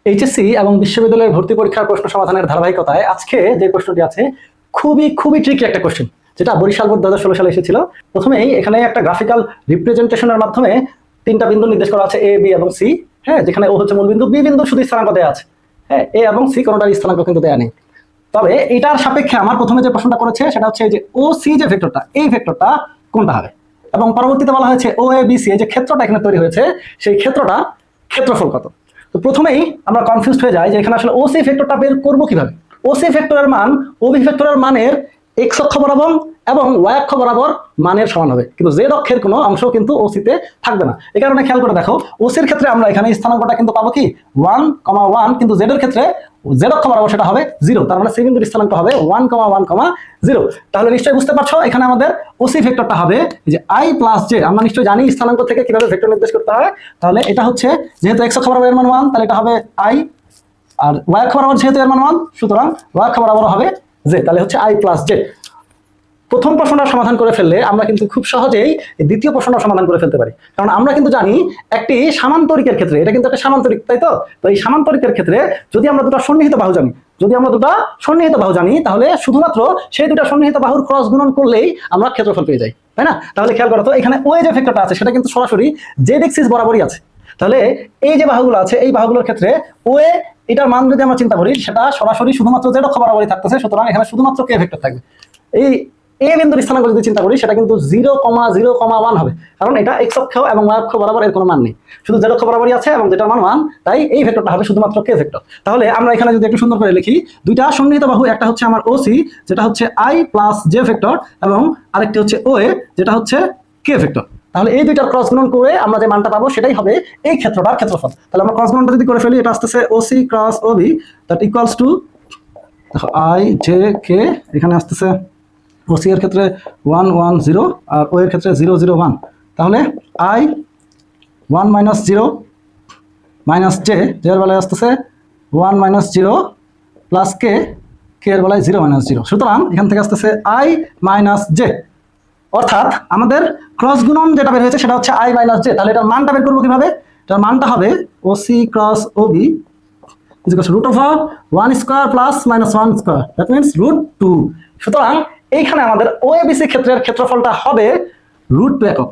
HSC এবং বিশ্ববিদ্যালয়ের ভর্তি পরীক্ষার প্রশ্ন সমাধানের ধারাবাহিকতায় আজকে যে প্রশ্নটি আছে খুবই খুবই ট্রিকি একটা কোশ্চেন, যেটা বরিশাল বোর্ড 2016 সালে এসেছিল। প্রথমেই এখানে একটা গ্রাফিক্যাল রিপ্রেজেন্টেশনের মাধ্যমে তিনটা বিন্দু নির্দেশ করা আছে, এ বি এবং সি। হ্যাঁ, যেখানে ও হচ্ছে মূল বিন্দু, বি বিন্দু শুধু স্থানাঙ্ক দেওয়া আছে। হ্যাঁ, এ এবং সি কোনোটার স্থানাঙ্ক কিন্তু দেওয়া নেই। তবে এটার সাপেক্ষে আমার প্রথমে যে প্রশ্নটা করেছে সেটা হচ্ছে যে ও সি যে ভেক্টরটা, এই ভেক্টরটা কোনটা হবে, এবং পরবর্তীতে বলা হয়েছে ও এ বি সি যে ক্ষেত্রটা এখানে তৈরি হয়েছে সেই ক্ষেত্রটা ক্ষেত্রফল কত। তো প্রথমেই আমরা কনফিউজড হয়ে যাই যে এখানে আসলে ওসি ভেক্টরটা বের করবো কিভাবে। ওসি ভেক্টরের মান ওবি ভেক্টরের মানের এক্স অক্ষ বরাবর এবং ওয়াই অক্ষ বরাবর মানের সমান হবে, কিন্তু জেড অক্ষের কোনো অংশ কিন্তু ওসিতে থাকবে না। এই কারণে খেয়াল করে দেখো, ওসির ক্ষেত্রে আমরা এখানে স্থানাঙ্কটা কিন্তু পাবো কি 1,1, কিন্তু জেড এর ক্ষেত্রে জেড অক্ষ বরাবর সেটা হবে 0, তার মানে সি বিন্দুর স্থানাঙ্ক হবে 1,1,0। তাহলে নিশ্চয়ই বুঝতে পারছো এখানে আমাদের ওসি ভেক্টরটা হবে যে আই প্লাস জে। আমরা নিশ্চয়ই জানি স্থানাঙ্ক থেকে কিভাবে ভেক্টর নির্দেশ করতে হয়। তাহলে এটা হচ্ছে যেহেতু এক্স অক্ষ বরাবর এর মান 1, তাহলে এটা হবে আই, আর ওয়াই অক্ষ বরাবর যেহেতু এর মান 1, সুতরাং ওয়াই অক্ষ বরাবর হবে জে, তাহলে হচ্ছে আই প্লাস জে। প্রথম প্রশ্নটা সমাধান করে ফেললে আমরা কিন্তু খুব সহজেই দ্বিতীয় প্রশ্নটা সমাধান করে ফেলতে পারি, কারণ আমরা কিন্তু জানি একটি সামান্তরিকের ক্ষেত্রে, এটা কিন্তু একটা সামান্তরিক, তাই তো? তো এই সামান্তরিকের ক্ষেত্রে যদি আমরা দুটো সন্নিহিত বাহু জানি, তাহলে শুধুমাত্র সেই দুটো সন্নিহিত বাহুর ক্রস গুণন করলেই আমরা ক্ষেত্রফল পেয়ে যাই, তাই না? তাহলে খেয়াল করো তো, এখানে ওই যে ভেক্টরটা আছে সেটা কিন্তু সরাসরি জেড এক্সিস বরাবরই আছে। তাহলে এই যে বাহুগুলো আছে, এই বাহুগুলোর ক্ষেত্রে ওয়ে এটার মান যদি আমরা চিন্তা করি, সেটা সরাসরি শুধুমাত্র জেড অক্ষ বরাবরই থাকতেছে, সুতরাং এখানে শুধুমাত্র কে ভেক্টর থাকবে। এই এ বিন্দুর স্থানাঙ্ক যদি চিন্তা করি, সেটা কিন্তু 0,0,1 হবে, কারণ এটা এক্স অক্ষ এবং ওয়াই অক্ষ বরাবর এর কোনো মান নেই, শুধু জেড অক্ষ বরাবরই আছে এবং যেটার মান 1, তাই এই ভেক্টরটা হবে শুধুমাত্র কে ভেক্টর। তাহলে আমরা এখানে যদি একটু সুন্দর করে লিখি, দুইটা সন্নিহিত বাহু, একটা হচ্ছে আমার ওসি যেটা হচ্ছে আই প্লাস জে ভেক্টর, এবং আরেকটি হচ্ছে ও এ যেটা হচ্ছে কে ভেক্টর। তাহলে এই দুইটার ক্রস গুণন করে আমরা যে মানটা পাবো সেটাই হবে এই ক্ষেত্রটার ক্ষেত্রফল। তাহলে আমরা ক্রস গুণনটা যদি করে ফেলি, এটা আসতেছে OC cross OB, that equals to I J K, এখানে আসতেছে ওসি এর ক্ষেত্রে 1,1,0 আর ও এর ক্ষেত্রে 0,0,1। তাহলে আই 1 - 0 মাইনাস জে, এর বেলায় আসতেছে 1 - 0 প্লাস কে, কে এর বেলায় 0 - 0। সুতরাং এখান থেকে আসতেছে আই মাইনাস জে, অর্থাৎ আমাদের ক্রস গুণন যেটা বের হয়েছে সেটা হচ্ছে আই মাইনাস জে। তাহলে এটার মানটা বের করবো কিভাবে? এটার মানটা হবে OC cross OB √1² plus -1², that means √2। সুতরাং এইখানে আমাদের ওএবিসি ক্ষেত্রের ক্ষেত্রফলটা হবে √2 একক।